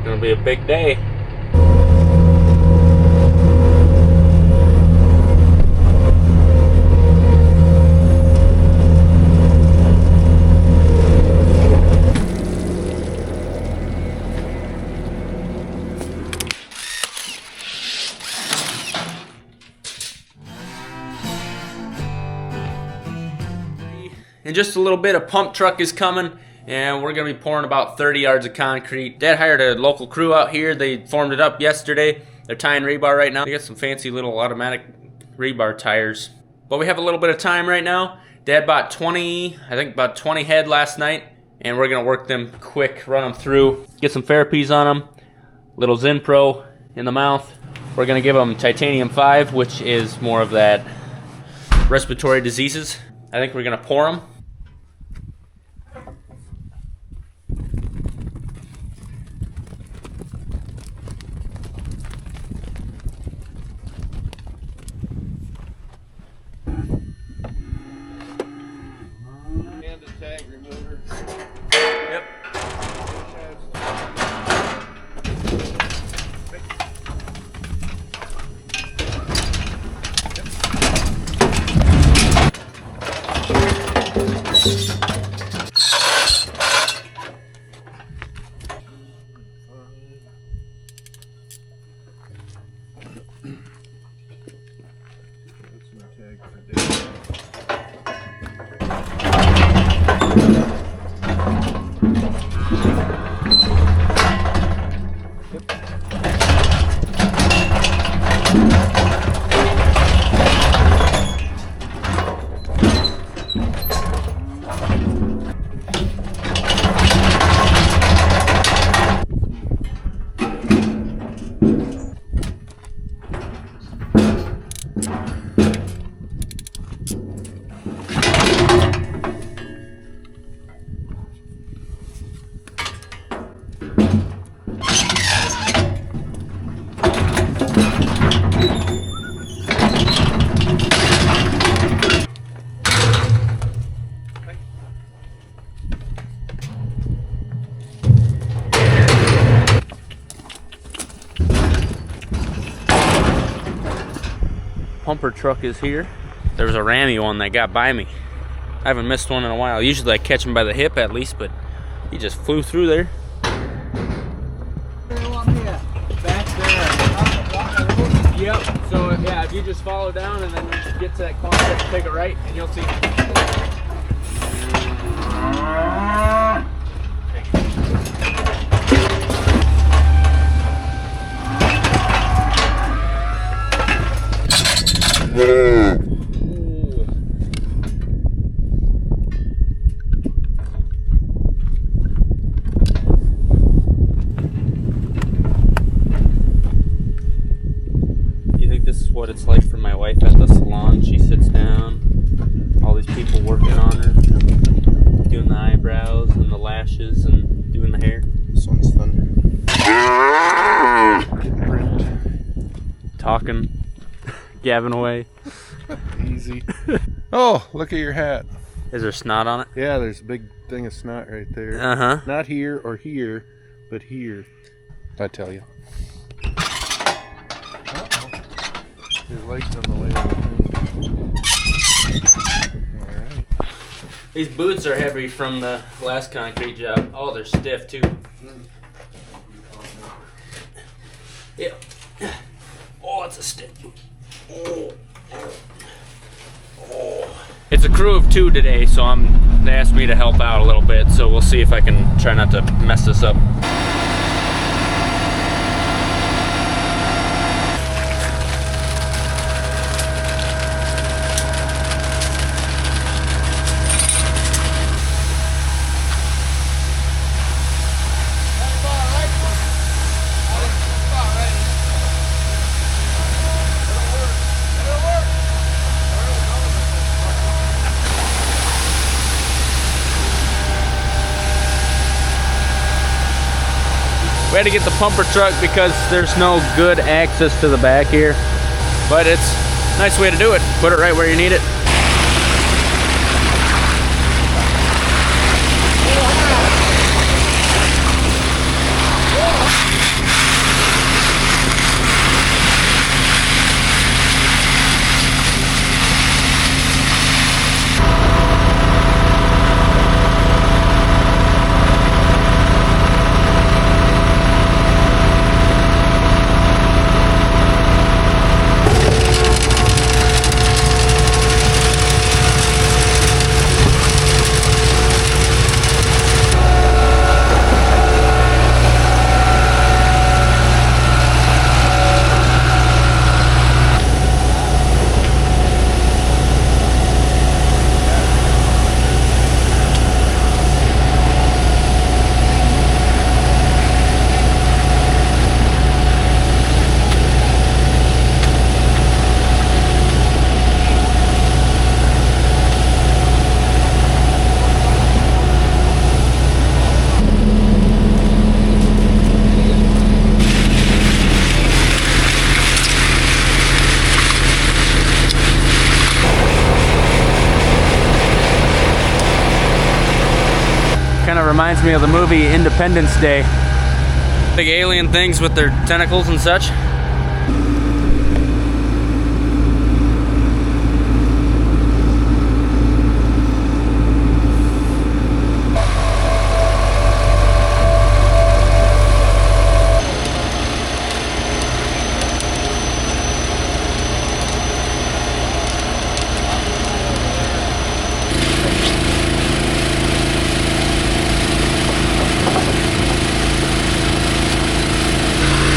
Gonna be a big day. In just a little bit, a pump truck is coming, and we're going to be pouring about 30 yards of concrete. Dad hired a local crew out here. They formed it up yesterday. They're tying rebar right now. They got some fancy little automatic rebar tires. But we have a little bit of time right now. Dad bought 20 head last night, and we're going to work them quick, run them through, get some therapies on them, little Zinpro in the mouth. We're going to give them titanium 5, which is more of that respiratory diseases. I think we're going to pour them. And the tag remover. Yep. Pumper truck is here. There was a rammy one that got by me. I haven't missed one in a while. Usually I catch him by the hip at least, but he just flew through there. Back there. Yep. So yeah, if you just follow down and then you get to that corner, take it right, and you'll see. You think this is what it's like for my wife at the salon? She sits down, all these people working on her, doing the eyebrows and the lashes and doing the hair. This one's thunder. Talking, gabbing away. Easy. Oh, look at your hat. Is there snot on it? Yeah, there's a big thing of snot right there. Uh-huh. Not here or here, but here. I tell you. His leg's on the way. Alright. These boots are heavy from the last concrete job. Oh, they're stiff too. Yeah. Oh, it's a stiff boot. Oh. It's a crew of 2 today, so they asked me to help out a little bit, so we'll see if I can try not to mess this up. We had to get the pumper truck because there's no good access to the back here. But it's a nice way to do it. Put it right where you need it. me of the movie Independence Day. Big alien things with their tentacles and such.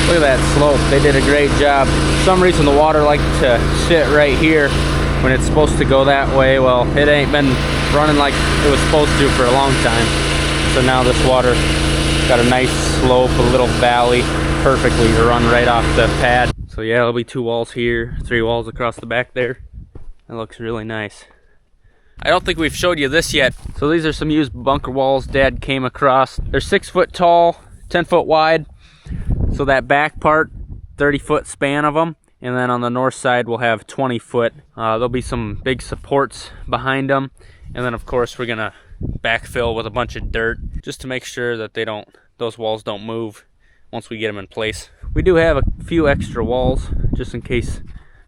Look at that slope. They did a great job. For some reason the water liked to sit right here when it's supposed to go that way. Well, it ain't been running like it was supposed to for a long time. So now this water got a nice slope, a little valley, perfectly to run right off the pad. So yeah, there'll be 2 walls here, 3 walls across the back there. That looks really nice. I don't think we've showed you this yet. So these are some used bunker walls Dad came across. They're 6 foot tall, 10 foot wide. So that back part, 30-foot span of them, and then on the north side we'll have 20 foot. There'll be some big supports behind them, and then of course we're gonna backfill with a bunch of dirt just to make sure that those walls don't move once we get them in place. We do have a few extra walls just in case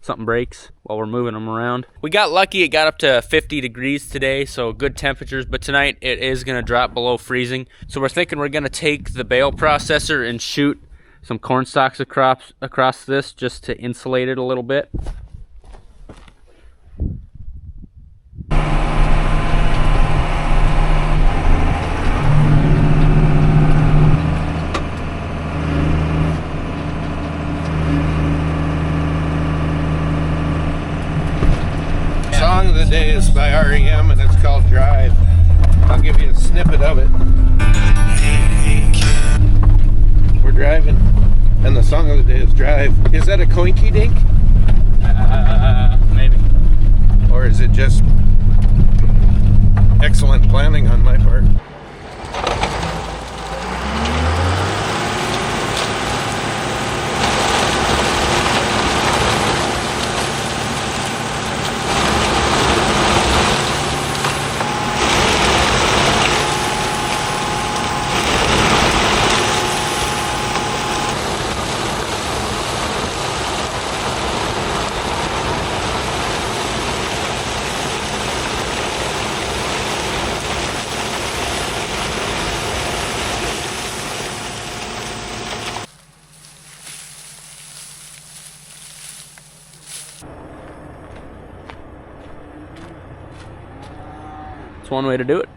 something breaks while we're moving them around. We got lucky, it got up to 50 degrees today, so good temperatures, but tonight it is gonna drop below freezing. So we're thinking we're gonna take the bale processor and shoot some corn stalks across this just to insulate it a little bit. Song of the day is by REM and it's called Drive. I'll give you a snippet of it. We're driving, and the song of the day is Drive. Is that a coinky dink? Maybe. Or is it just excellent planning on my part? It's one way to do it.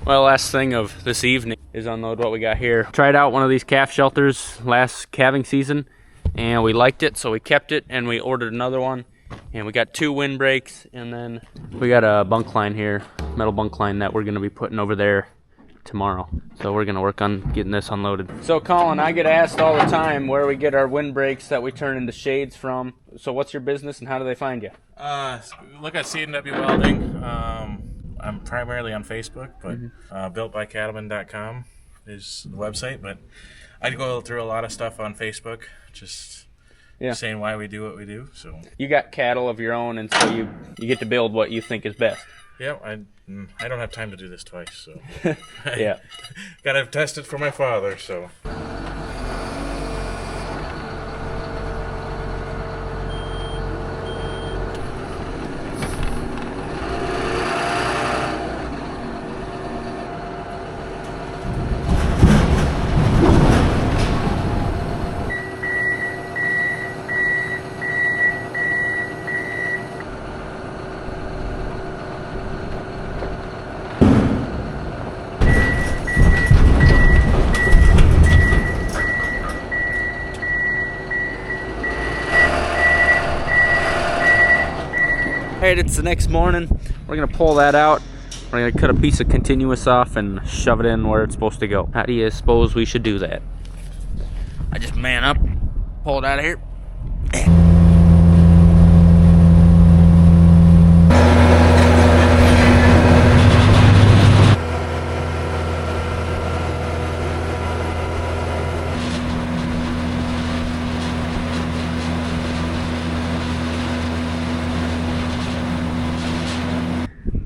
Well, last thing of this evening is unload what we got here. Tried out one of these calf shelters last calving season and we liked it, so we kept it and we ordered another one, and we got 2 windbreaks, and then we got a bunk line here, metal bunk line that we're gonna be putting over there tomorrow. So we're gonna work on getting this unloaded. So Colin, I get asked all the time where we get our windbreaks that we turn into shades from. So what's your business and how do they find you? Look at C&W Welding. I'm primarily on Facebook, but builtbycattlemen.com is the website. But I go through a lot of stuff on Facebook, just saying why we do what we do. So you got cattle of your own, and so you get to build what you think is best. Yeah, I don't have time to do this twice, so yeah, gotta test it for my father. So. Alright, it's the next morning. We're gonna pull that out. We're gonna cut a piece of continuous off and shove it in where it's supposed to go. How do you suppose we should do that? I just man up, pull it out of here.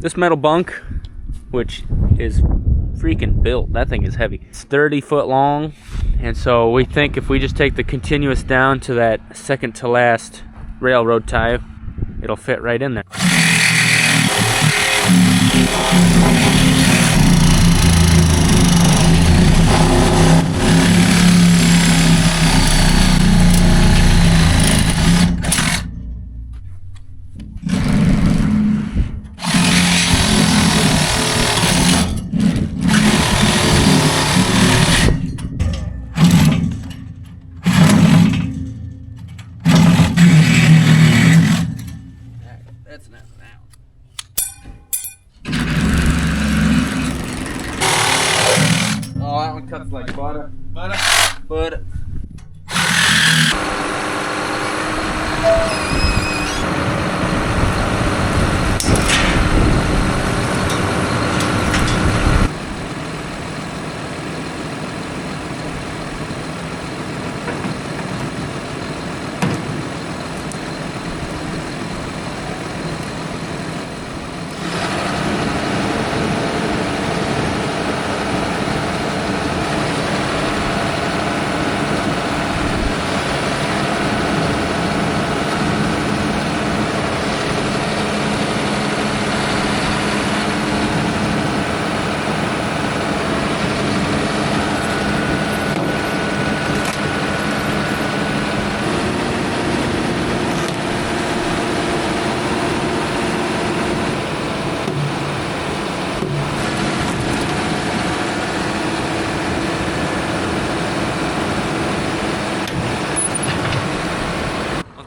This metal bunk, which is freaking built. That thing is heavy. It's 30 foot long, and so we think if we just take the continuous down to that second to last railroad tie, it'll fit right in there. That's enough now. Oh, that one cuts like butter. Butter.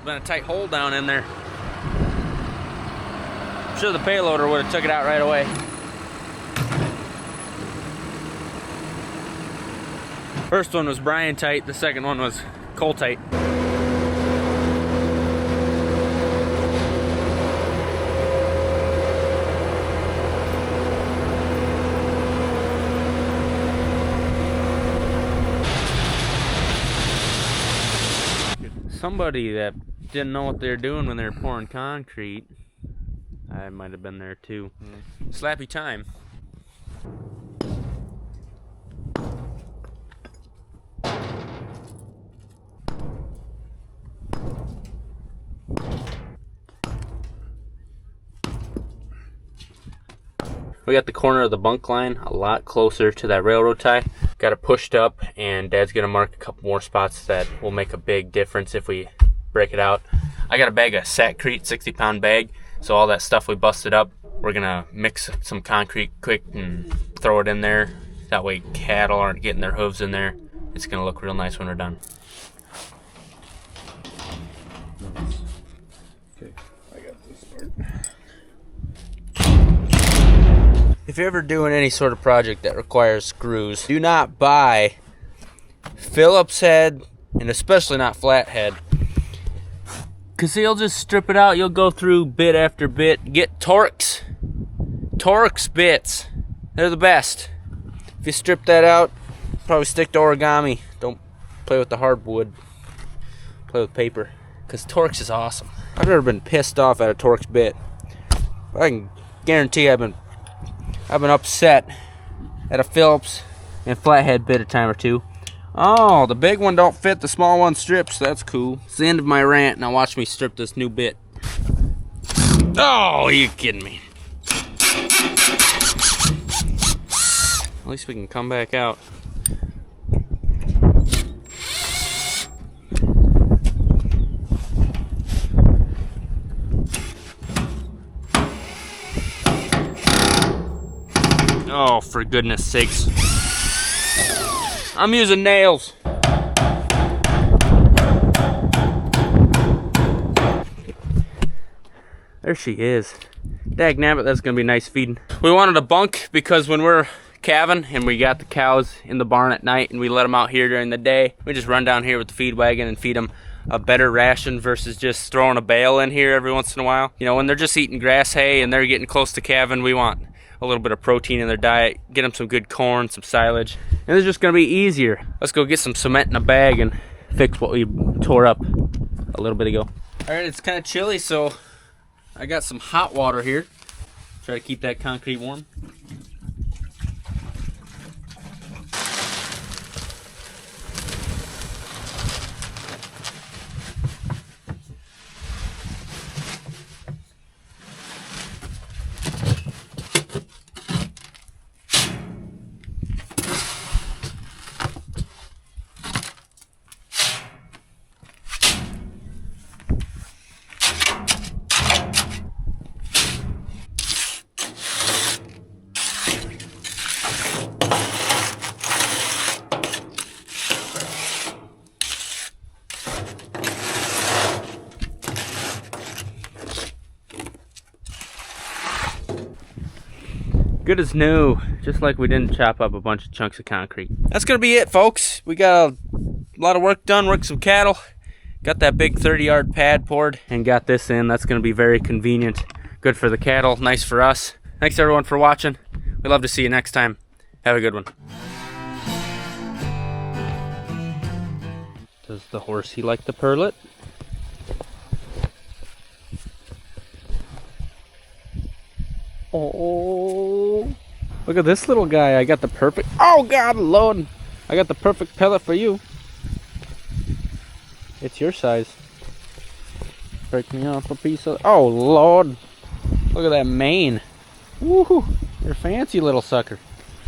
Been a tight hole down in there. I'm sure the payloader would have took it out right away. First one was Brian tight, the second one was Cole tight. Somebody that didn't know what they were doing when they were pouring concrete, I might have been there too. Slappy time. We got the corner of the bunk line a lot closer to that railroad tie. Got it pushed up, and Dad's gonna mark a couple more spots that will make a big difference if we break it out. I got a bag of Satcrete, 60-pound bag, so all that stuff we busted up, we're gonna mix some concrete quick and throw it in there. That way cattle aren't getting their hooves in there. It's gonna look real nice when we're done. Okay, I got this part. If you're ever doing any sort of project that requires screws, do not buy Phillips head, and especially not flathead, because he'll just strip it out. You'll go through bit after bit. Get Torx bits. They're the best. If you strip that out, probably stick to origami. Don't play with the hardwood. Play with paper, because Torx is awesome. I've never been pissed off at a Torx bit. I can guarantee I've been upset at a Phillips and flathead bit a time or two. Oh, the big one don't fit the small one strips. That's cool. It's the end of my rant. Now watch me strip this new bit. Oh, are you kidding me? At least we can come back out. Oh, for goodness sakes. I'm using nails. There she is. Dagnabbit, that's gonna be nice feeding. We wanted a bunk because when we're calving and we got the cows in the barn at night and we let them out here during the day, we just run down here with the feed wagon and feed them a better ration versus just throwing a bale in here every once in a while. You know, when they're just eating grass hay and they're getting close to calving, we want a little bit of protein in their diet, get them some good corn, some silage, and it's just gonna be easier. Let's go get some cement in a bag and fix what we tore up a little bit ago. All right, it's kind of chilly, so I got some hot water here. Try to keep that concrete warm. Good as new, just like we didn't chop up a bunch of chunks of concrete. That's gonna be it, folks. We got a lot of work done, worked some cattle, got that big 30-yard pad poured, and got this in. That's gonna be very convenient. Good for the cattle, nice for us. Thanks everyone for watching. We'd love to see you next time. Have a good one. Does the horsey like the perlet? Oh, look at this little guy. I got the perfect, oh God, Lord. I got the perfect pellet for you. It's your size. Break me off a piece of, oh Lord. Look at that mane. Woohoo, you're a fancy little sucker.